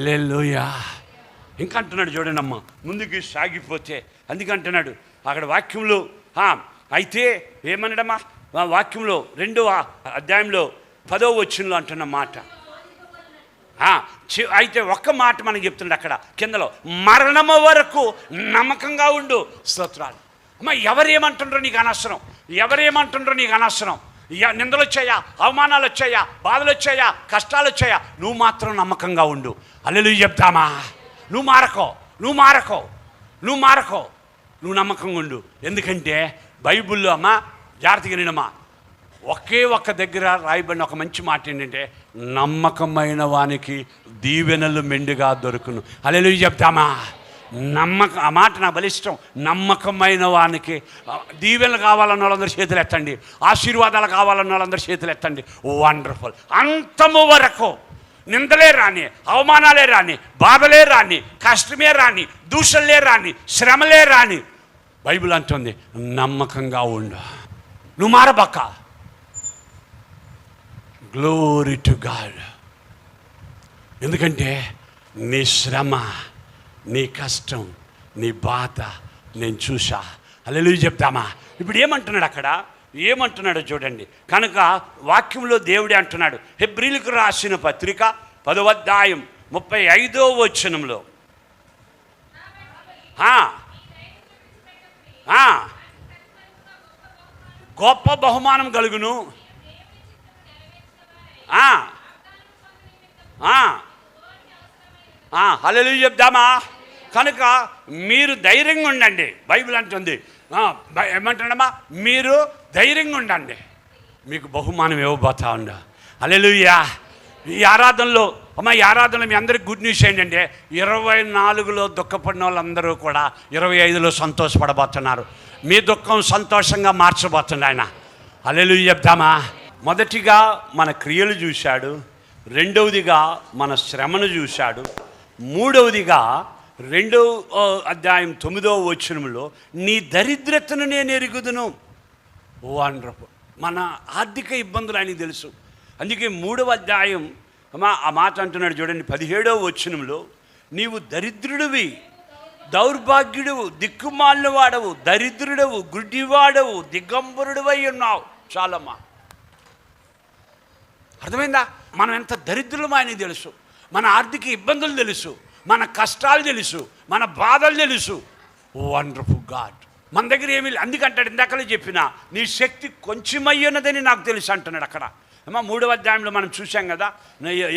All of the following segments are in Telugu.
హల్లెలూయా. ఇంకా అంటున్నాడు చూడండి అమ్మ, ముందుకు సాగిపోతే అందుకంటున్నాడు అక్కడ వాక్యంలో. అయితే ఏమన్నాడమ్మా వాక్యంలో 2వ అధ్యాయంలో 10వ వచనంలో అంటున్న మాట. అయితే ఒక్క మాట మనకు చెప్తున్నాడు అక్కడ కిందలో, మరణము వరకు నమ్మకంగా ఉండు. స్తోత్రాలు. అమ్మ, ఎవరేమంటుండ్రో నీకు అనవసరం, ఎవరేమంటుండ్రో నీకు అనవసరం. నిందలు వచ్చాయా, అవమానాలు వచ్చాయా, బాధలు వచ్చాయా, కష్టాలు వచ్చాయా, నువ్వు మాత్రం నమ్మకంగా ఉండు. హల్లెలూయా చెప్తామా. నువ్వు మారకో, నువ్వు మారకో, నువ్వు మారకో, నువ్వు నమ్మకంగా ఉండు. ఎందుకంటే బైబిల్లో అమ్మ జాగ్రత్తగా వినమ్మా, ఒకే ఒక్క దగ్గర రాయబడిన ఒక మంచి మాట ఏంటంటే, నమ్మకమైన వానికి దీవెనలు మెండుగా దొరుకును. హల్లెలూయా చెప్తామా. నమ్మకం, ఆ మాట నాకు బలిష్టం. నమ్మకమైన వానికి దీవెనలు కావాలన్న వాళ్ళందరూ చేతులు ఎత్తండి, ఆశీర్వాదాలు కావాలన్న వాళ్ళందరూ చేతులు ఎత్తండి. వండర్ఫుల్. అంతము వరకు నిందలే రాని, అవమానాలే రాని, బాధలే రాని, కష్టమే రాని, దూషణలే రాని, శ్రమలే రాని, బైబిల్ అంటుంది నమ్మకంగా ఉండు. నువ్వు మారబక్క. Glory to God. ఎందుకంటే నీ శ్రమ, నీ కష్టం, నీ బాధ నేను చూసా. హల్లెలూయా చెప్తామా. ఇప్పుడు ఏమంటున్నాడు అక్కడ, ఏమంటున్నాడో చూడండి. కనుక వాక్యంలో దేవుడే అంటున్నాడు. హెబ్రీలకు రాసిన పత్రిక 10వ అధ్యాయం 35వ వచనంలో, గొప్ప బహుమానం కలుగును. హల్లెలూయా చెప్దామా. కనుక మీరు ధైర్యంగా ఉండండి. బైబిల్ అంటుంది ఏమంటున్నామా, మీరు ధైర్యంగా ఉండండి, మీకు బహుమానం ఇవ్వబోతా ఉండ. హల్లెలూయా. ఈ ఆరాధనలో అమ్మ, ఈ ఆరాధనలో మీ అందరికి గుడ్ న్యూస్ ఏంటంటే 24లో దుఃఖపడిన వాళ్ళందరూ కూడా 25లో సంతోషపడబోతున్నారు. మీ దుఃఖం సంతోషంగా మార్చబోతుంది ఆయన. హల్లెలూయా చెప్తామా. మొదటిగా మన క్రియలు చూశాడు, రెండవదిగా మన శ్రమను చూశాడు, మూడవదిగా 2వ అధ్యాయం 9వ వచనంలో నీ దరిద్రతను నేను ఎరుగుదును. వండర్ఫుల్. మన ఆర్థిక ఇబ్బందులు ఆయనకి తెలుసు. అందుకే 3వ అధ్యాయం ఆ మాట అంటున్నాడు చూడండి, 17వ వచనంలో, నీవు దరిద్రుడివి, దౌర్భాగ్యుడువు, దిక్కుమాలిన వాడవు, దరిద్రుడవు, గుడ్డివాడవు, దిగంబరుడివై ఉన్నావు. చాలమ్మా, అర్థమైందా? మనం ఎంత దరిద్రులమో ఆయనకి తెలుసు. మన ఆర్థిక ఇబ్బందులు తెలుసు, మన కష్టాలు తెలుసు, మన బాధలు తెలుసు. Wonderful God. మన దగ్గర ఏమీ అందుకంటాడు, ఇందాకలే చెప్పిన నీ శక్తి కొంచెమయ్యున్నదని నాకు తెలుసు అంటున్నాడు అక్కడ. అమ్మ, 3వ అధ్యాయంలో మనం చూసాం కదా,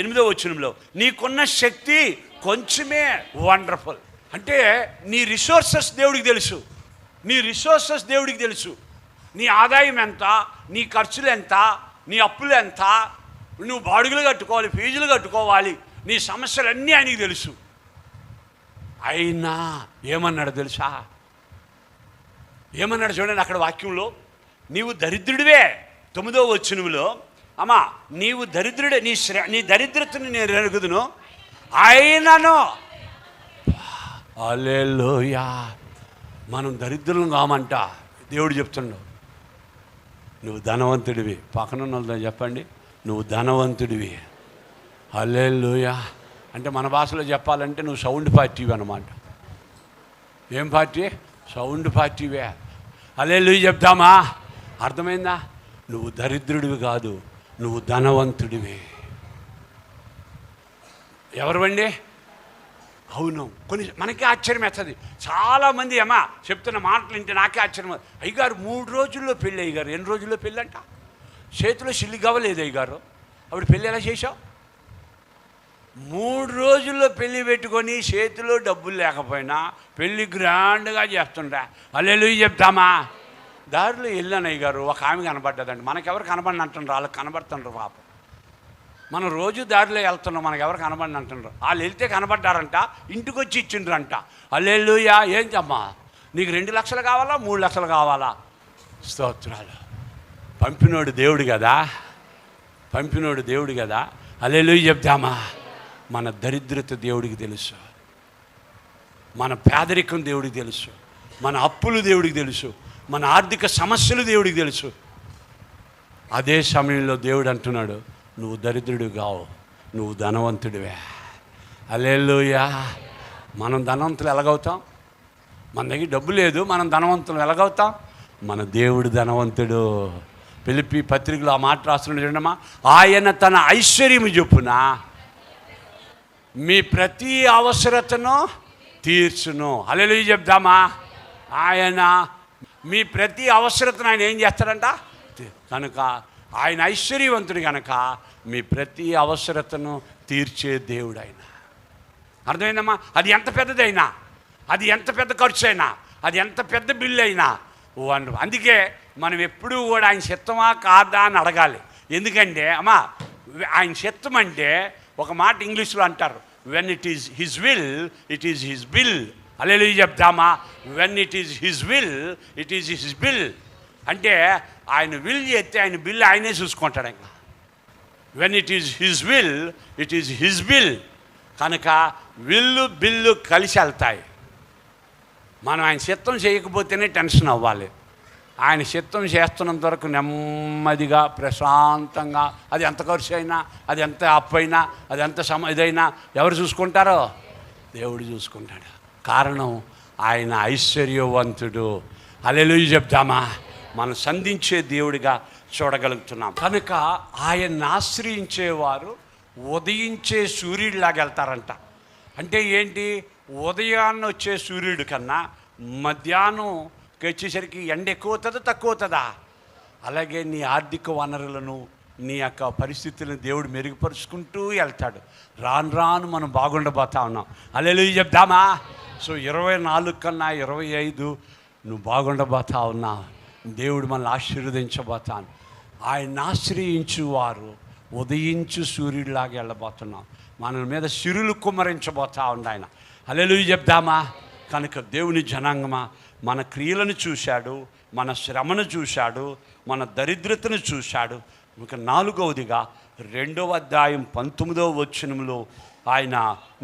8వ వచనంలో, నీకున్న శక్తి కొంచెమే. వండర్ఫుల్. అంటే నీ రిసోర్సెస్ దేవుడికి తెలుసు, నీ రిసోర్సెస్ దేవుడికి తెలుసు. నీ ఆదాయం ఎంత, నీ ఖర్చులు ఎంత, నీ అప్పులు ఎంత, నువ్వు బాడుగులు కట్టుకోవాలి, ఫీజులు కట్టుకోవాలి, నీ సమస్యలన్నీ ఆయనకి తెలుసు. అయినా ఏమన్నాడు తెలుసా? ఏమన్నాడు చూడండి అక్కడ వాక్యంలో, నీవు దరిద్రుడివే. 9వ వచనంలో, అమ్మా నీవు దరిద్రుడే, నీ దరిద్రతను నేను ఎరుగుదును, ఆయనను. హల్లెలూయా. మనం దరిద్రులం కామంట దేవుడు చెప్తున్నాడు. నువ్వు ధనవంతుడివి. పక్కన వాళ్ళతో చెప్పండి, నువ్వు ధనవంతుడివి. హల్లెలూయా. అంటే మన భాషలో చెప్పాలంటే నువ్వు సౌండ్ పార్టీవి అన్నమాట. ఏం పార్టీ? Sound party wear. హల్లెలూయా చెప్తామా. అర్థమైందా? నువ్వు దరిద్రుడివి కాదు, నువ్వు ధనవంతుడివి. ఎవరివండి? అవును. కొన్ని మనకే ఆశ్చర్యం వేస్తుంది. చాలామంది అమ్మా చెప్తున్న మాటలు వింటే నాకే ఆశ్చర్యం. అయ్యగారు 3 రోజుల్లో పెళ్ళి. అయ్యగారు ఎన్ని రోజుల్లో పెళ్ళి అంట? చేతిలో సిల్లి గవ్వలేదు అయ్యగారు. అప్పుడు పెళ్ళి ఎలా చేశావు? 3 రోజుల్లో పెళ్ళి పెట్టుకొని చేతిలో డబ్బులు లేకపోయినా పెళ్ళి గ్రాండ్గా చేస్తుంటా. హల్లెలూయా చెప్తామా. దారిలో వెళ్ళాను అయ్యగారు, ఒక ఆమె కనబడ్డదండి. మనకెవరు కనబడిన అంటున్నారు, వాళ్ళకి కనబడుతుండ్రు పాపం. మనం రోజు దారిలో వెళ్తున్నాం, మనకు ఎవరు కనబడిన అంటున్నారు. వాళ్ళు వెళ్తే కనబడ్డారంట, ఇంటికి వచ్చి ఇచ్చిండ్రంట. హల్లెలూయా. ఏంటమ్మా నీకు 2 లక్షలు కావాలా, 3 లక్షలు కావాలా? స్తోత్రాలు. పంపినోడు దేవుడు కదా, పంపినోడు దేవుడు కదా. హల్లెలూయా చెప్తామా. మన దరిద్రత దేవుడికి తెలుసు, మన పేదరికం దేవుడికి తెలుసు, మన అప్పులు దేవుడికి తెలుసు, మన ఆర్థిక సమస్యలు దేవుడికి తెలుసు. అదే సమయంలో దేవుడు అంటున్నాడు, నువ్వు దరిద్రుడు కావు, నువ్వు ధనవంతుడివే. హల్లెలూయా. మనం ధనవంతులు ఎలాగవుతాం? మన దగ్గర డబ్బు లేదు, మనం ధనవంతులు ఎలాగవుతాం? మన దేవుడు ధనవంతుడు. ఫిలిప్పీ పత్రికలో ఆ మాట రాస్తున్నాడు చూడమ్మా, ఆయన తన ఐశ్వర్యము చొప్పున మీ ప్రతి అవసరతను తీర్చును. హల్లెలూయా చెప్దామా? ఆయన మీ ప్రతి అవసరతను ఆయన ఏం చేస్తాడంట? కనుక ఆయన ఐశ్వర్యవంతుడు కనుక మీ ప్రతి అవసరతను తీర్చే దేవుడు ఆయన. అర్థమైందమ్మా? అది ఎంత పెద్దదైనా, అది ఎంత పెద్ద ఖర్చు అయినా, అది ఎంత పెద్ద బిల్లు అయినా అందుకే మనం ఎప్పుడూ కూడా ఆయన చిత్తమా కాదా అని అడగాలి. ఎందుకంటే అమ్మా, ఆయన చిత్తం అంటే ఒక మాట ఇంగ్లీష్లో అంటారు, when it is his will it is his bill. Hallelujah చెప్దామా? When it is his will it is his bill. అంటే ఆయన విల్ చేస్తే ఆయన బిల్ ఆయనే చూసుకుంటాడు. ఇంకా when it is his will it is his bill. కనుక విల్లు బిల్లు కలిసి వెళ్తాయి. మనం ఆయన చిత్తం చేయకపోతేనే టెన్షన్ అవ్వాలి. ఆయన చిత్తం చేస్తున్నంత వరకు నెమ్మదిగా ప్రశాంతంగా, అది ఎంత ఖర్చు అయినా, అది ఎంత అప్పు అయినా, అది ఎంత ఇదైనా ఎవరు చూసుకుంటారో? దేవుడు చూసుకుంటాడు. కారణం ఆయన ఐశ్వర్యవంతుడు. హల్లెలూయా చెప్దామా? మనం సంధించే దేవుడిగా చూడగలుగుతున్నాం. కనుక ఆయన్ని ఆశ్రయించేవారు ఉదయించే సూర్యుడిలాగా వెళ్తారంట. అంటే ఏంటి? ఉదయాన్న వచ్చే సూర్యుడి కన్నా మధ్యాహ్నంకి వచ్చేసరికి ఎండ ఎక్కువ అవుతుందా తక్కువ అవుతుందా? అలాగే నీ ఆర్థిక వనరులను, నీ యొక్క పరిస్థితులను దేవుడు మెరుగుపరుచుకుంటూ వెళ్తాడు. రాను రాను మనం బాగుండబోతా ఉన్నాం. హల్లెలూయా చెప్దామా? సో 24 కన్నా 25 నువ్వు బాగుండబోతా ఉన్నావు. దేవుడు మనల్ని ఆశీర్వదించబోతాను. ఆయన ఆశ్రయించు వారు ఉదయించు సూర్యుడిలాగా వెళ్ళబోతున్నాం. మన మీద సిరులు కుమ్మరించబోతా ఉంది ఆయన. హల్లెలూయా చెప్దామా? కనుక దేవుని జనాంగమా, మన క్రియలను చూశాడు, మన శ్రమను చూశాడు, మన దరిద్రతను చూశాడు. ఇక 4వదిగా 2వ అధ్యాయం 19వ వచనంలో ఆయన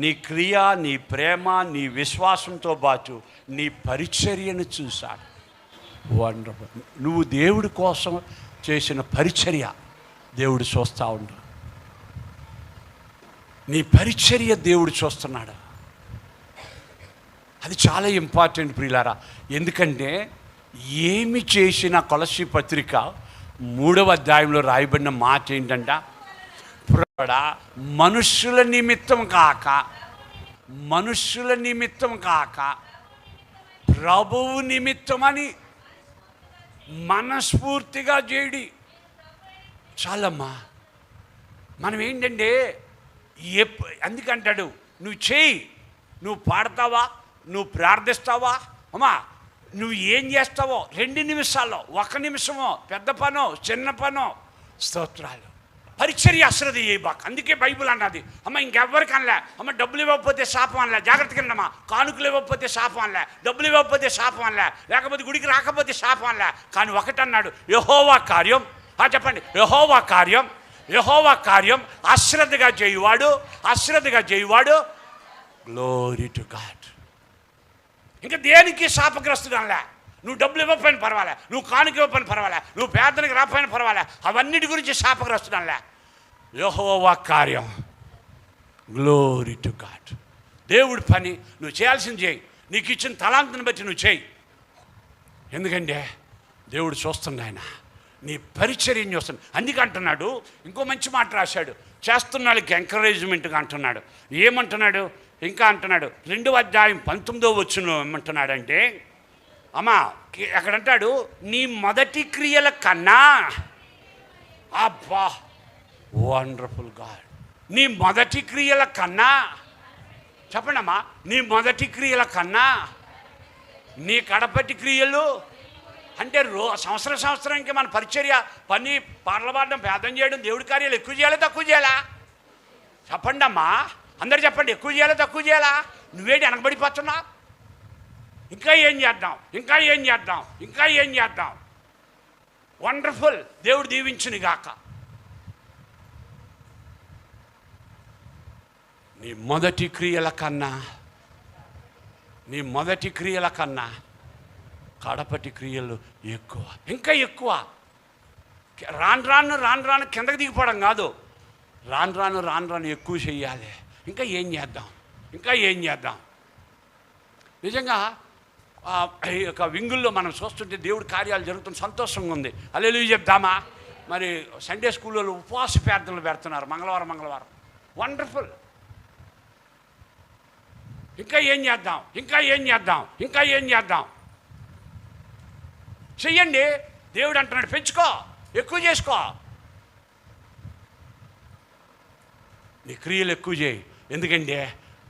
నీ క్రియ, నీ ప్రేమ, నీ విశ్వాసంతో పాటు నీ పరిచర్యను చూశాడు. వండర్ఫుల్. నువ్వు దేవుడి కోసం చేసిన పరిచర్య దేవుడు చూస్తూ ఉండు. నీ పరిచర్య దేవుడు చూస్తున్నాడు. అది చాలా ఇంపార్టెంట్ ప్రియులారా. ఎందుకంటే ఏమి చేసిన కొలస్సీ పత్రిక 3వ అధ్యాయంలో రాయబడిన మాట ఏంటంట, మనుష్యుల నిమిత్తం కాక ప్రభువు నిమిత్తమని మనస్ఫూర్తిగా చేయడి. చాలమ్మా. మనం ఏంటంటే అందుకంటాడు, నువ్వు చేయి, నువ్వు పాడతావా, నువ్వు ప్రార్థిస్తావా, అమ్మా నువ్వు ఏం చేస్తావో 2 నిమిషాల్లో, 1 నిమిషమో, పెద్ద పనో చిన్న పనో, స్తోత్రాలు. పరిచర్య అశ్రద్ధ చేయబాక. అందుకే బైబిల్ అన్నది, అమ్మ ఇంకెవ్వరికి అనలే, అమ్మ డబ్బులు ఇవ్వకపోతే శాపం అనలే, జాగ్రత్తగా ఉండమ్మా, కానుకలు ఇవ్వకపోతే శాపం అనలే, డబ్బులు ఇవ్వకపోతే శాపం అనలే, లేకపోతే గుడికి రాకపోతే శాపం అనలే. కానీ ఒకటన్నాడు, యెహోవా కార్యం, చెప్పండి, యెహోవా కార్యం అశ్రద్ధగా చేయువాడు గ్లోరీ టు గాడ్. ఇంకా దేనికి శాపగ్రస్తుడు అనలే. నువ్వు డబ్బులు ఇవ్వకపోయినా పర్వాలే, నువ్వు కానుక ఇవ్వకపోయినా పర్వాలే, నువ్వు పేదనికి రాకపోయినా పర్వాలే, అవన్నిటి గురించి శాపగ్రస్తుడు అనలే. యెహోవా కార్యం, గ్లోరీ టు గాడ్. దేవుడి పని నువ్వు చేయాల్సింది చేయి. నీకు ఇచ్చిన తలాంతుని బట్టి నువ్వు చేయి. ఎందుకంటే దేవుడు చూస్తుండ, ఆయన నీ పరిచర్యం చూస్తుంది. అందుకే అంటున్నాడు, ఇంకో మంచి మాట రాశాడు, చేస్తున్న వాళ్ళకి ఎంకరేజ్మెంట్గా అంటున్నాడు. ఏమంటున్నాడు? ఇంకా అంటున్నాడు 2వ అధ్యాయం 19వ వచనంలో ఏమంటున్నాడంటే, అమ్మా అక్కడంటాడు, నీ మొదటి క్రియల కన్నా, అబ్బా వండర్ఫుల్ గాడ్, నీ మొదటి క్రియల కన్నా, చెప్పండి అమ్మా, నీ మొదటి క్రియల కన్నా నీ కడపటి క్రియలు అంటే సంవత్సరానికి మన పరిచర్య పని పాటలు ప్రార్థన చేయడం, దేవుడి కార్యాలు ఎక్కువ చేయాలా తక్కువ చేయాలా? చెప్పండి అమ్మా, అందరు చెప్పండి, ఎక్కువ చేయాలా తక్కువ చేయాలా? నువ్వేంటి వెనకబడిపోతున్నావు? ఇంకా ఏం చేద్దాం? వండర్ఫుల్. దేవుడు దీవించుని గాక. నీ మొదటి క్రియల కన్నా కడపటి క్రియలు ఎక్కువ, ఇంకా ఎక్కువ. రాను రాను కిందకి దిగిపోవడం కాదు, రాను రాను ఎక్కువ చెయ్యాలి. ఇంకా ఏం చేద్దాం, ఇంకా ఏం చేద్దాం. నిజంగా ఈ యొక్క వింగుల్లో మనం చూస్తుంటే దేవుడి కార్యాలు జరుగుతున్న సంతోషంగా ఉంది. హల్లెలూయా చెప్దామా? మరి సండే స్కూల్లో ఉపవాస ప్రార్థనలు పెడుతున్నారు మంగళవారం. వండర్ఫుల్. ఇంకా ఏం చేద్దాం, ఇంకా ఏం చేద్దాం, ఇంకా ఏం చేద్దాం. చెయ్యండి. దేవుడు అంటున్నాడు పెంచుకో, ఎక్కువ చేసుకో, నీ క్రియలు ఎక్కువ చేయి. ఎందుకంటే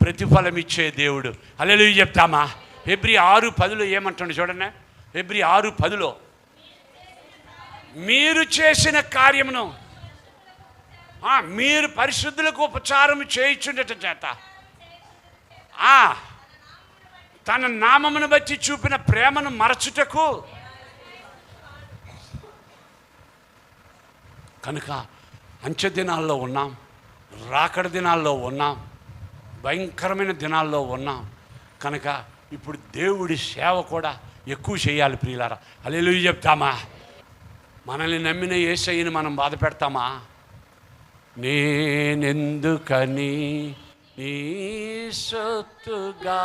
ప్రతిఫలం ఇచ్చే దేవుడు. హల్లెలూయా చెప్తామా? హెబ్రీ 6:10 ఏమంటాడు చూడండి. హెబ్రీ 6:10 మీరు చేసిన కార్యమును మీరు పరిశుద్ధులకు ఉపచారం చేయించుండట చేత తన నామమును బట్టి చూపిన ప్రేమను మరచుటకు. కనుక అంచె దినాల్లో ఉన్నాం, రాకడ దినాల్లో ఉన్నాం, భయంకరమైన దినాల్లో ఉన్నాం. కనుక ఇప్పుడు దేవుడి సేవ కూడా ఎక్కువ చేయాలి ప్రియులారా. హల్లెలూయా చెప్తామా? మనల్ని నమ్మిన యేసయ్యని మనం బాధ పెడతామా? నేనెందుకని నీ సొత్తుగా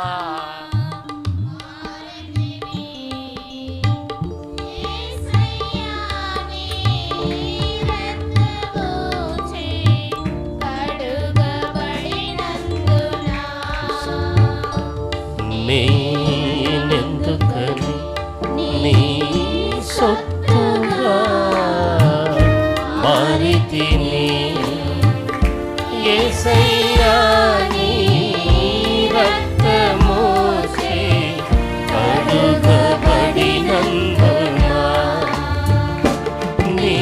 నేనెందుకని నీ సొత్తుగా మారితిని యేసయ్యా నీ రక్తమోచే కడుగబడినందున నీ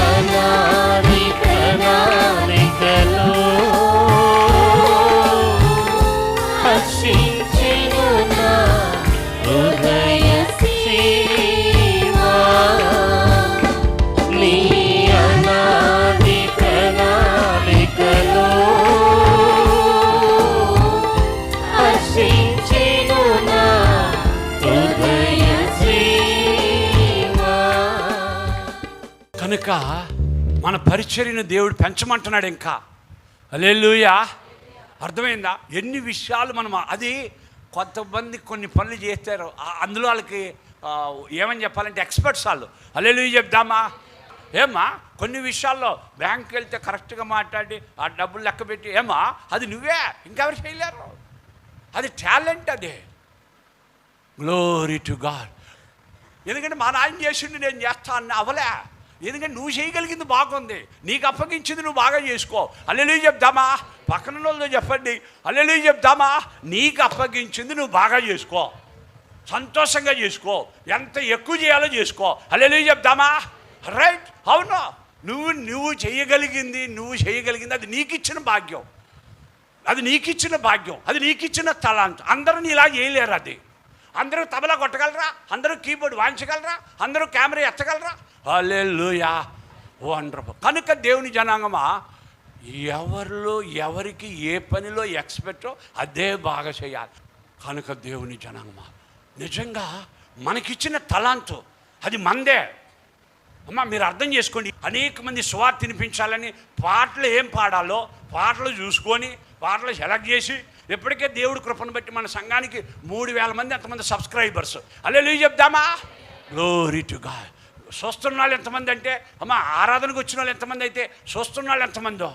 అనాది ప్రణాళికలో హర్షించెను నా హృదయ సీమా. నీ అనాది ప్రణాళికలో హర్షించెను నా హృదయ సీమా. కనుక మన పరిచర్యను దేవుడు పెంచమంటున్నాడు ఇంకా. హల్లెలూయా. అర్థమైందా? ఎన్ని విషయాలు మనం అది కొంతమంది కొన్ని పనులు చేస్తారు, అందులో వాళ్ళకి ఏమని చెప్పాలంటే ఎక్స్పర్ట్స్ వాళ్ళు. హల్లెలూయా చెప్దామా? ఏమ్మా కొన్ని విషయాల్లో బ్యాంక్కి వెళ్తే కరెక్ట్గా మాట్లాడి ఆ డబ్బులు లెక్క పెట్టి ఏమా అది నువ్వే, ఇంకెవరు చేయలేరు. అది టాలెంట్. అది గ్లోరీ టు గాడ్. ఎందుకంటే మా నాయన చేసింది నేను చేస్తా అన్న అవలే. ఎందుకంటే నువ్వు చేయగలిగింది బాగుంది, నీకు అప్పగించింది నువ్వు బాగా చేసుకో. హల్లెలూయా చెప్దామా? పక్కన వాళ్ళతో చెప్పండి, హల్లెలూయా చెప్దామా? నీకు అప్పగించింది నువ్వు బాగా చేసుకో, సంతోషంగా చేసుకో, ఎంత ఎక్కువ చేయాలో చేసుకో. హల్లెలూయా చెప్దామా? రైట్. అవును, నువ్వు చేయగలిగింది అది నీకు ఇచ్చిన భాగ్యం, అది నీకు ఇచ్చిన భాగ్యం, అది నీకు ఇచ్చిన తలాంత్. అందరూ ఇలా చేయలేరు. అది అందరూ తబలా కొట్టగలరా? అందరూ కీబోర్డ్ వాయించగలరా? అందరూ కెమెరా ఎత్తగలరా? హల్లెలూయా. వండర్ఫుల్. కనుక దేవుని జనాంగమా, ఎవరిలో ఎవరికి ఏ పనిలో ఎక్స్పెక్టో అదే బాగా చేయాలి. కనుక దేవుని జనాంగమా, నిజంగా మనకిచ్చిన తలాంతు అది మందే. అమ్మ మీరు అర్థం చేసుకోండి. అనేక మంది సువార్త వినిపించాలని పాటలు ఏం పాడాలో పాటలు చూసుకొని పాటలు సెలెక్ట్ చేసి, ఇప్పటికే దేవుడి కృపను బట్టి మన సంఘానికి 3,000 మంది అంతమంది సబ్స్క్రైబర్స్. హల్లెలూయా చెప్దామా? Glory to God. చూస్తున్న వాళ్ళు ఎంతమంది అంటే అమ్మ ఆరాధనకు వచ్చిన వాళ్ళు ఎంతమంది అయితే చూస్తున్న వాళ్ళు ఎంతమందో.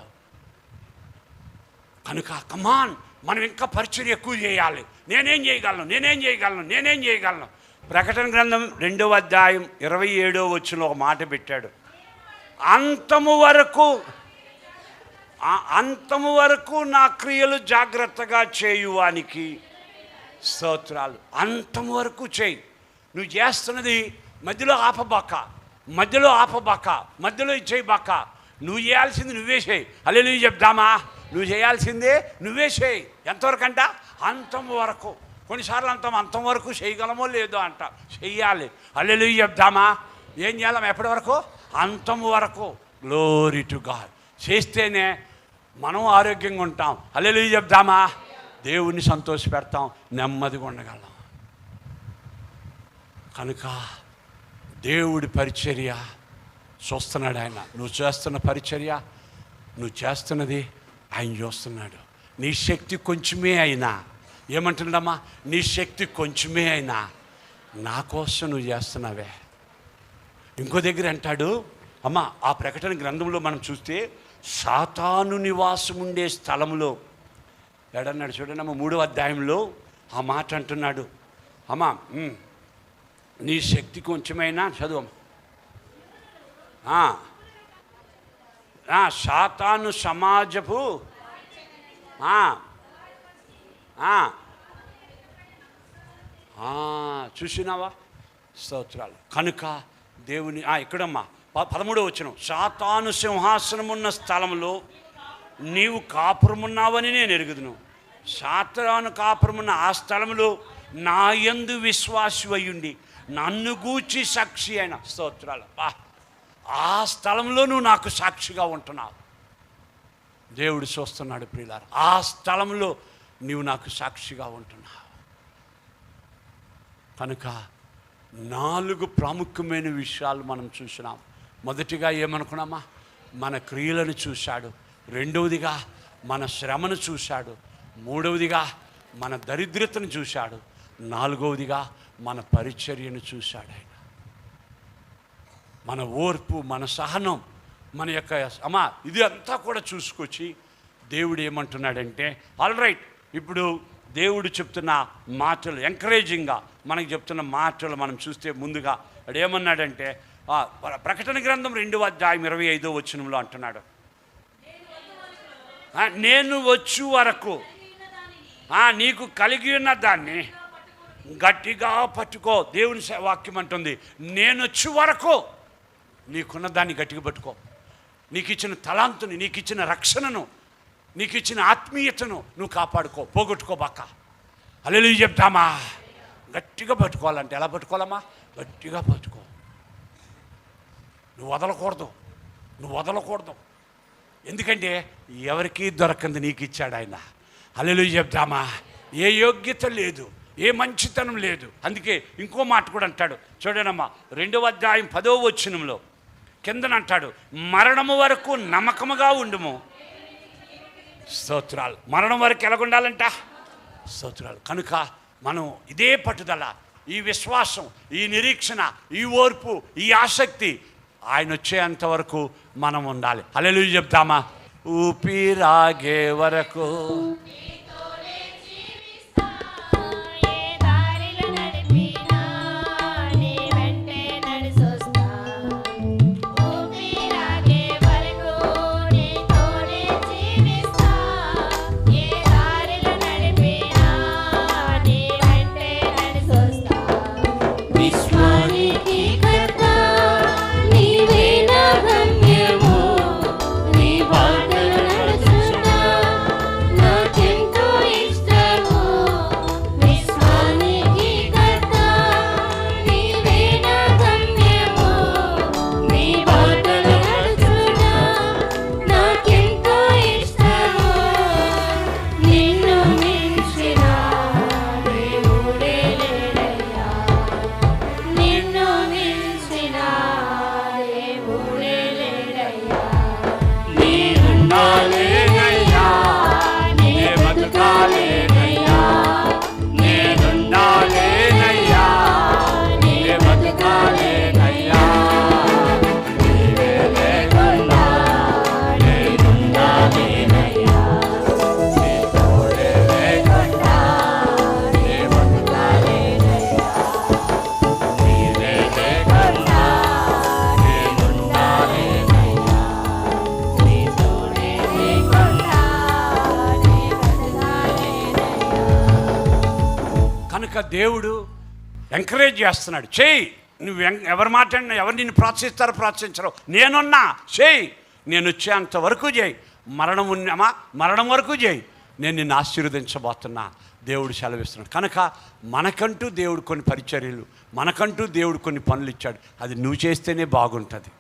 కనుక కమాన్ మనం ఇంకా పరిచయం ఎక్కువ చేయాలి. నేనేం చేయగలను. ప్రకటన గ్రంథం 2వ అధ్యాయం 27వ వచనంలో ఒక మాట పెట్టాడు. అంతము వరకు నా క్రియలు జాగ్రత్తగా చేయువానికి స్తోత్రాలు. అంతము వరకు చేయి. నువ్వు చేస్తున్నది మధ్యలో ఆపబాక, మధ్యలో చేయబాక. నువ్వు చేయాల్సింది నువ్వే చేయి. హల్లెలూయా చెప్దామా? నువ్వు చేయాల్సిందే నువ్వే చేయి. ఎంతవరకు అంట? అంతం వరకు. కొన్నిసార్లు అంతం వరకు చేయగలమో లేదో అంట. చెయ్యాలి. హల్లెలూయా చెప్దామా? ఏం చేయాలి? ఎప్పటి వరకు? అంతం వరకు. Glory to God. చేస్తేనే మనం ఆరోగ్యంగా ఉంటాం. హల్లెలూయా చెప్దామా? దేవుణ్ణి సంతోష పెడతాం, నెమ్మదిగా ఉండగలం. కనుక దేవుడి పరిచర్య చూస్తున్నాడు ఆయన. నువ్వు చేస్తున్న పరిచర్య, నువ్వు చేస్తున్నది ఆయన చూస్తున్నాడు. నీ శక్తి కొంచెమే అయినా, ఏమంటుండమ్మా, నీ శక్తి కొంచెమే అయినా నా కోసం నువ్వు చేస్తున్నావే. ఇంకో దగ్గర అంటాడు, అమ్మ ఆ ప్రకటన గ్రంథంలో మనం చూస్తే సాతాను నివాసం ఉండే స్థలంలో ఎడన్నాడు చూడండి అమ్మ, 3వ అధ్యాయంలో ఆ మాట అంటున్నాడు. అమ్మా నీ శక్తి కొంచెమైనా చదువు. సాతాను సమాజపు చూసినావా, స్తోత్రాలు. కనుక దేవుని ఇక్కడమ్మా 13వ వచనం, సాతాను సింహాసనం ఉన్న స్థలంలో నీవు కాపురమున్నావని నేను ఎరుగుదును. సాతాను కాపురమున్న ఆ స్థలంలో నా యందు విశ్వాసి అయ్యుండి నన్ను గూర్చి సాక్షి అయిన, స్తోత్రాలు. ఆ స్థలంలో నువ్వు నాకు సాక్షిగా ఉంటున్నావు. దేవుడు చూస్తున్నాడు ప్రియులారా, ఆ స్థలంలో నీవు నాకు సాక్షిగా ఉంటున్నావు. కనుక 4 ప్రాముఖ్యమైన విషయాలు మనం చూసినాం. మొదటిగా ఏమనుకున్నామా, మన క్రియలను చూశాడు. రెండవదిగా మన శ్రమను చూశాడు. మూడవదిగా మన దరిద్రతను చూశాడు. నాలుగవదిగా మన పరిచర్యను చూశాడు. ఆయన మన ఓర్పు, మన సహనం, మన యొక్క ఇది అంతా కూడా చూసుకొచ్చి దేవుడు ఏమంటున్నాడంటే, ఆల్ రైట్, ఇప్పుడు దేవుడు చెప్తున్న మాటలు, ఎంకరేజింగ్గా మనకి చెప్తున్న మాటలు మనం చూస్తే ముందుగా అడు ఏమన్నాడంటే, ప్రకటన గ్రంథం 2వ అధ్యాయం 25వ వచనంలో అంటున్నాడు, నేను వచ్చు వరకు నీకు కలిగి ఉన్న దాన్ని గట్టిగా పట్టుకో. దేవుని వాక్యం అంటుంది, నేను వచ్చే వరకు నీకున్న దాన్ని గట్టిగా పట్టుకో. నీకు ఇచ్చిన తలాంతుని, నీకు ఇచ్చిన రక్షణను, నీకు ఇచ్చిన ఆత్మీయతను నువ్వు కాపాడుకో, పోగొట్టుకోబాక. హల్లెలూయా చెప్తామా? గట్టిగా పట్టుకోవాలంటే ఎలా పట్టుకోవాలమ్మా? గట్టిగా పట్టుకో. నువ్వు వదలకూడదు. ఎందుకంటే ఎవరికీ దొరకంది నీకు ఇచ్చాడు ఆయన. హల్లెలూయా చెప్తామా? ఏ యోగ్యత లేదు, ఏ మంచితనం లేదు. అందుకే ఇంకో మాట కూడా అంటాడు చూడనమ్మా, 2వ అధ్యాయం 10వ వచనంలో కిందనంటాడు, మరణము వరకు నమ్మకముగా ఉండుము. స్తోత్రాలు. మరణం వరకు ఎలాగుండాలంట? స్తోత్రాలు. కనుక మనం ఇదే పట్టుదల, ఈ విశ్వాసం, ఈ నిరీక్షణ, ఈ ఓర్పు, ఈ ఆసక్తి ఆయన వచ్చేంత వరకు మనం ఉండాలి. హల్లెలూయా చెప్తామా? ఊపిరాగే వరకు దేవుడు ఎంకరేజ్ చేస్తున్నాడు. చేయి, నువ్వు ఎవరు మాట్లాడినా, ఎవరు నిన్ను ప్రోత్సహిస్తారో ప్రోత్సహించరో, నేనున్నా, చేయి, నేను వచ్చేంత వరకు చేయి, మరణం వరకు చేయి, నేను నిన్ను ఆశీర్వదించబోతున్నా దేవుడు సెలవిస్తున్నాడు. కనుక మనకంటూ దేవుడు కొన్ని పరిచర్యలు, మనకంటూ దేవుడు కొన్ని పనులు ఇచ్చాడు. అది నువ్వు చేస్తేనే బాగుంటుంది.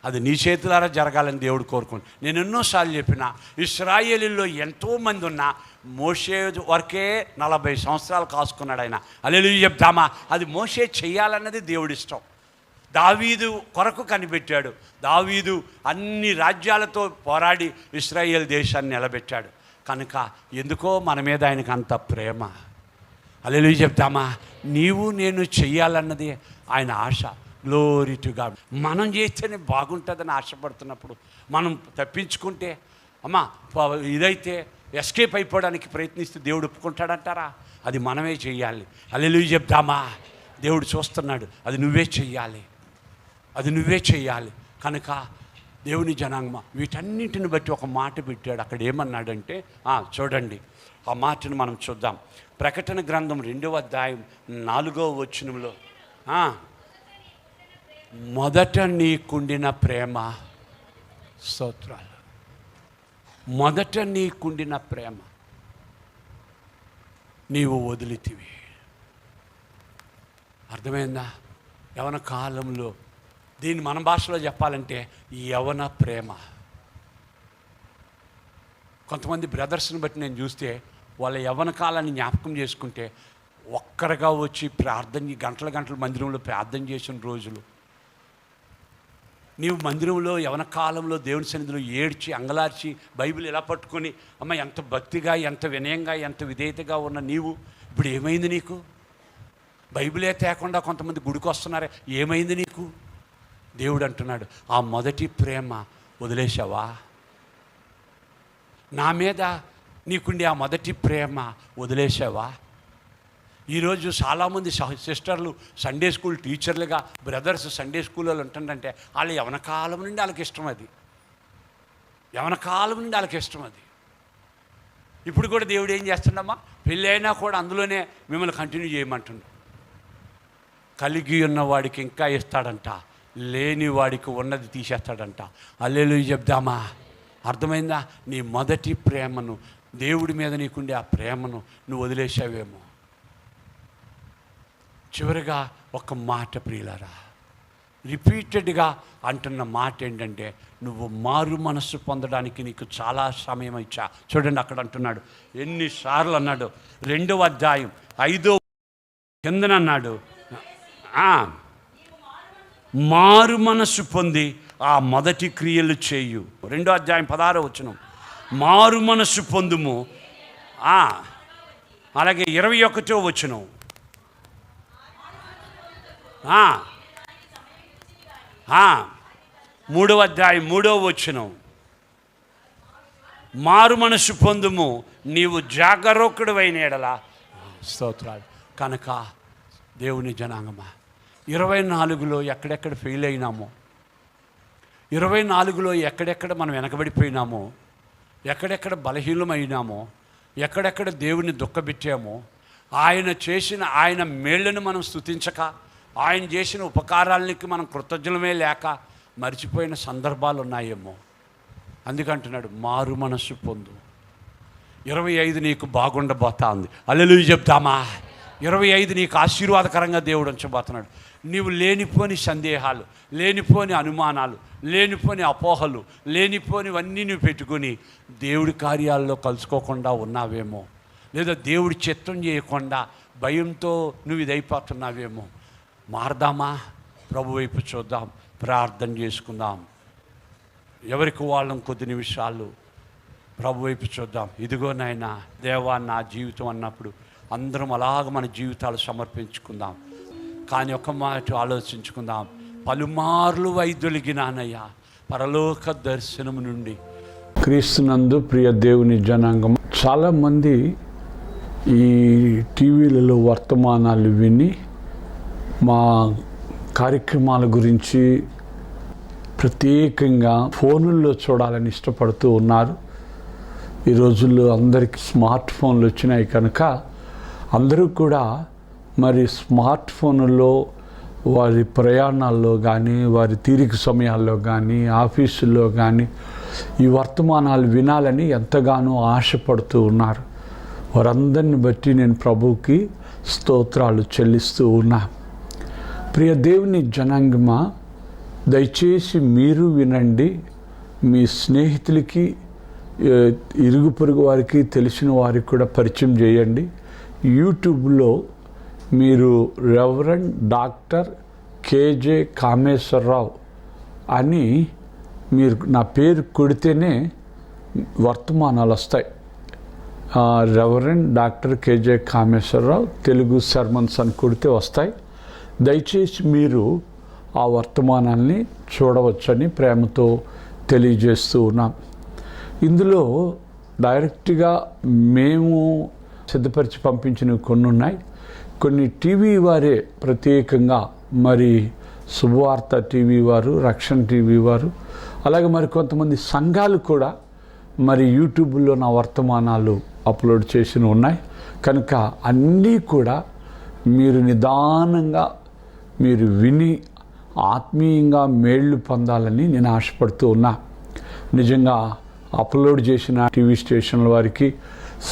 అది నీ చేతులారా జరగాలని దేవుడు కోరుకోండి. నేను ఎన్నోసార్లు చెప్పిన, ఇశ్రాయేలీల్లో ఎంతోమంది ఉన్నా మోషే వరకే 40 సంవత్సరాలు కాసుకున్నాడు ఆయన. హల్లెలూయా చెప్తామా? అది మోషే చెయ్యాలన్నది దేవుడి ఇష్టం. దావీదు కొరకు కనిపెట్టాడు. దావీదు అన్ని రాజ్యాలతో పోరాడి ఇశ్రాయేల్ దేశాన్ని నిలబెట్టాడు. కనుక ఎందుకో మన మీద ఆయనకు అంత ప్రేమ. హల్లెలూయా చెప్తామా? నీవు నేను చెయ్యాలన్నది ఆయన ఆశ. Glory to God. మనం చేస్తేనే బాగుంటుందని ఆశపడుతున్నప్పుడు మనం తప్పించుకుంటే ఇదైతే ఎస్కేప్ అయిపోవడానికి ప్రయత్నిస్తే దేవుడు ఒప్పుకుంటాడంటారా? అది మనమే చెయ్యాలి. హల్లెలూయా చెప్తామా? దేవుడు చూస్తున్నాడు, అది నువ్వే చెయ్యాలి, అది నువ్వే చెయ్యాలి. కనుక దేవుని జనాంగమ వీటన్నిటిని బట్టి ఒక మాట పెట్టాడు. అక్కడ ఏమన్నాడంటే చూడండి, ఆ మాటను మనం చూద్దాం. ప్రకటన గ్రంథం 2వ అధ్యాయం 4వ వచనంలో మొదట నీకుండిన ప్రేమ, స్తోత్రాలు, మొదట నీకుండిన ప్రేమ నీవు వదిలితివి. అర్థమైందా? యవన కాలంలో దీన్ని మన భాషలో చెప్పాలంటే యవన ప్రేమ. కొంతమంది బ్రదర్స్ని బట్టి నేను చూస్తే వాళ్ళ యవన కాలాన్ని జ్ఞాపకం చేసుకుంటే ఒక్కరుగా వచ్చి ప్రార్థన గంటల మందిరంలో ప్రార్థన చేసిన రోజులు. నీవు మందిరంలో యవన కాలంలో దేవుని సన్నిధిలో ఏడ్చి అంగలార్చి బైబిల్ ఎలా పట్టుకొని ఎంత భక్తిగా, ఎంత వినయంగా, ఎంత విధేయతగా ఉన్న నీవు ఇప్పుడు ఏమైంది నీకు? బైబిలే తేకుండా కొంతమంది గుడికి వస్తున్నారే, ఏమైంది నీకు? దేవుడు అంటున్నాడు, ఆ మొదటి ప్రేమ వదిలేసావా? నా మీద నీకుండి ఆ మొదటి ప్రేమ వదిలేసావా? ఈరోజు చాలామంది సిస్టర్లు సండే స్కూల్ టీచర్లుగా, బ్రదర్స్ సండే స్కూల్లో ఉంటుందంటే వాళ్ళు యవన కాలం నుండి వాళ్ళకి ఇష్టం. అది యవన కాలం నుండి వాళ్ళకి ఇష్టం. అది ఇప్పుడు కూడా దేవుడు ఏం చేస్తుండమ్మా, పెళ్ళి అయినా కూడా అందులోనే మిమ్మల్ని కంటిన్యూ చేయమంటుండు. కలిగి ఉన్న వాడికి ఇంకా ఇస్తాడంట, లేని వాడికి ఉన్నది తీసేస్తాడంట. హల్లెలూయా చెప్దామా? అర్థమైందా? నీ మొదటి ప్రేమను, దేవుడి మీద నీకుండే ఆ ప్రేమను నువ్వు వదిలేసావేమో. చివరిగా ఒక మాట ప్రియులారా, రిపీటెడ్గా అంటున్న మాట ఏంటంటే, నువ్వు మారు మనస్సు పొందడానికి నీకు చాలా సమయం ఇచ్చా. చూడండి అక్కడ అంటున్నాడు, ఎన్నిసార్లు అన్నాడు. 2వ అధ్యాయం 5వ కిందన అన్నాడు, మారు మనస్సు పొంది ఆ మొదటి క్రియలు చేయు. 2వ అధ్యాయం 16వ వచనం, మారు మనస్సు పొందుము. అలాగే 21వ వచనం, 3వ అధ్యాయం 3వ వచనం, మారు మనస్సు పొందుము నీవు జాగరూకుడవైన ఎడల. స్తోత్రాలు. కనుక దేవుని జనాంగమా, 24లో ఎక్కడెక్కడ ఫెయిల్ అయినామో, 24లో ఎక్కడెక్కడ మనం వెనకబడిపోయినామో, ఎక్కడెక్కడ బలహీనమైనామో, ఎక్కడెక్కడ దేవుని దుఃఖపెట్టామో, ఆయన మేళ్లను మనం స్తుతించక, ఆయన చేసిన ఉపకారాలకి మనం కృతజ్ఞమే లేక మర్చిపోయిన సందర్భాలు ఉన్నాయేమో. అందుకంటున్నాడు, మారు మనస్సు పొందు. 25 నీకు బాగుండబోతా ఉంది. హల్లెలూయా చెప్తామా? 25 నీకు ఆశీర్వాదకరంగా దేవుడు ఉంచబోతున్నాడు. నీవు లేనిపోని సందేహాలు, లేనిపోని అనుమానాలు, లేనిపోని అపోహలు, లేనిపోనివన్నీ నువ్వు పెట్టుకొని దేవుడి కార్యాల్లో కలుసుకోకుండా ఉన్నావేమో, లేదా దేవుడి చిత్తం చేయకుండా భయంతో నువ్వు ఇదైపోతున్నావేమో. మారదామా? ప్రభు వైపు చూద్దాం, ప్రార్థన చేసుకుందాం. ఎవరికి వాళ్ళం కొద్ది నిమిషాలు ప్రభు వైపు చూద్దాం. ఇదిగో నాయనా దేవా నా జీవితం అన్నప్పుడు అందరం అలాగ మన జీవితాలు సమర్పించుకుందాం. కానీ ఒక మాట ఆలోచించుకుందాం, పలుమార్లు వైదొలిగినానయ్యా పరలోక దర్శనం నుండి. క్రీస్తునందు ప్రియ దేవుని జనాంగం, చాలామంది ఈ టీవీలలో వర్తమానాలు విని మా కార్యక్రమాల గురించి ప్రత్యేకంగా ఫోనుల్లో చూడాలని ఇష్టపడుతూ ఉన్నారు. ఈ రోజుల్లో అందరికీ స్మార్ట్ ఫోన్లు వచ్చినాయి కనుక అందరూ కూడా మరి స్మార్ట్ ఫోన్లో వారి ప్రయాణాల్లో కానీ, వారి తీరిక సమయాల్లో కానీ, ఆఫీసుల్లో కానీ ఈ వర్తమానాలు వినాలని ఎంతగానో ఆశపడుతూ ఉన్నారు. వారందరిని బట్టి నేను ప్రభువుకి స్తోత్రాలు చెల్లిస్తూ ఉన్నా. ప్రియ దేవుని జనాంగమా, దయచేసి మీరు వినండి, మీ స్నేహితులకి, ఇరుగు పొరుగు వారికి, తెలిసిన వారికి కూడా పరిచయం చేయండి. యూట్యూబ్లో మీరు రెవరెండ్ డాక్టర్ కేజే కామేశ్వరరావు అని మీరు నా పేరు కొడితేనే వర్తమానాలు వస్తాయి. Reverend doctor KJ Kameswararao Telugu sermons అని కొడితే వస్తాయి. దయచేసి మీరు ఆ వర్తమానాల్ని చూడవచ్చని ప్రేమతో తెలియజేస్తూ ఉన్నాం. ఇందులో డైరెక్ట్గా మేము సిద్ధపరిచి పంపించినవి కొన్ని ఉన్నాయి. కొన్ని టీవీ వారే ప్రత్యేకంగా, మరి శుభవార్త టీవీ వారు, రక్షణ టీవీ వారు, అలాగే మరి కొంతమంది సంఘాలు కూడా మరి యూట్యూబ్లో నా వర్తమానాలు అప్లోడ్ చేసి ఉన్నాయి. కనుక అన్నీ కూడా మీరు నిదానంగా మీరు విని ఆత్మీయంగా మేళ్ళు పొందాలని నేను ఆశపడుతూ ఉన్నా. నిజంగా అప్లోడ్ చేసిన టీవీ స్టేషన్ల వారికి,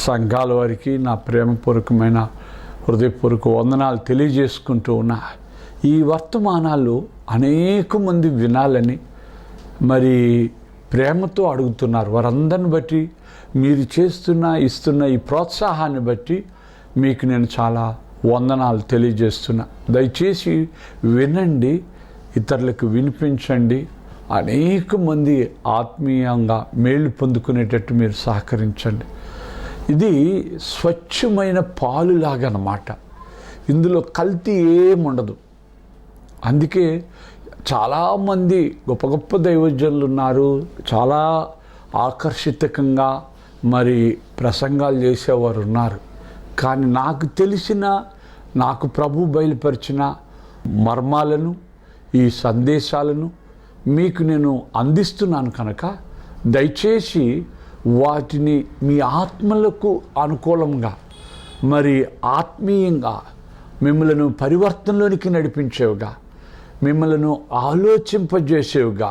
సంఘాల వారికి నా ప్రేమపూర్వకమైన హృదయపూర్వక వందనాలు తెలియజేసుకుంటూ ఉన్నా. ఈ వర్తమానాలు అనేక మంది వినాలని మరి ప్రేమతో అడుగుతున్నారు. వారందరిని బట్టి, మీరు ఇస్తున్న ఈ ప్రోత్సాహాన్ని బట్టి మీకు నేను చాలా వందనాలు తెలియజేస్తున్నా. దయచేసి వినండి, ఇతరులకు వినిపించండి. అనేక మంది ఆత్మీయంగా మేలు పొందుకునేటట్టు మీరు సహకరించండి. ఇది స్వచ్ఛమైన పాలులాగా అన్నమాట. ఇందులో కల్తీ ఏముండదు. అందుకే చాలామంది గొప్ప గొప్ప దైవజనులు ఉన్నారు. చాలా ఆకర్షితకంగా మరి ప్రసంగాలు చేసేవారు ఉన్నారు. కానీ నాకు తెలిసిన, నాకు ప్రభు బయలుపరిచిన మర్మాలను, ఈ సందేశాలను మీకు నేను అందిస్తున్నాను. కనుక దయచేసి వాటిని మీ ఆత్మలకు అనుకూలంగా, మరి ఆత్మీయంగా మిమ్మలను పరివర్తనలోనికి నడిపించేవిగా, మిమ్మలను ఆలోచింపజేసేవిగా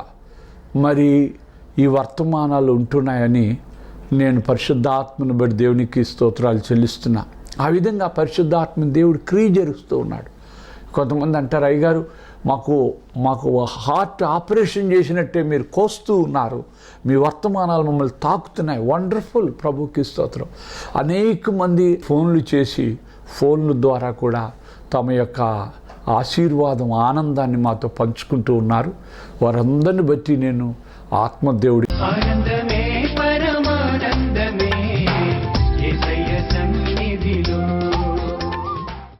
మరి ఈ వర్తమానాలు ఉంటున్నాయని నేను పరిశుద్ధాత్మను బట్టి దేవునికి స్తోత్రాలు చెల్లిస్తున్నా. ఆ విధంగా పరిశుద్ధాత్మ దేవుడు క్రియ జరుస్తూ ఉన్నాడు. కొంతమంది అంటారు, అయ్యగారు మాకు హార్ట్ ఆపరేషన్ చేసినట్టే మీరు కోస్తూ ఉన్నారు, మీ వర్తమానాలు మమ్మల్ని తాకుతున్నాయి. వండర్ఫుల్, ప్రభుకి స్తోత్రం. అనేక మంది ఫోన్లు చేసి, ఫోన్ల ద్వారా కూడా తమ యొక్క ఆశీర్వాదం, ఆనందాన్ని మాతో పంచుకుంటూ ఉన్నారు. వారందరిని బట్టి నేను ఆత్మదేవుడి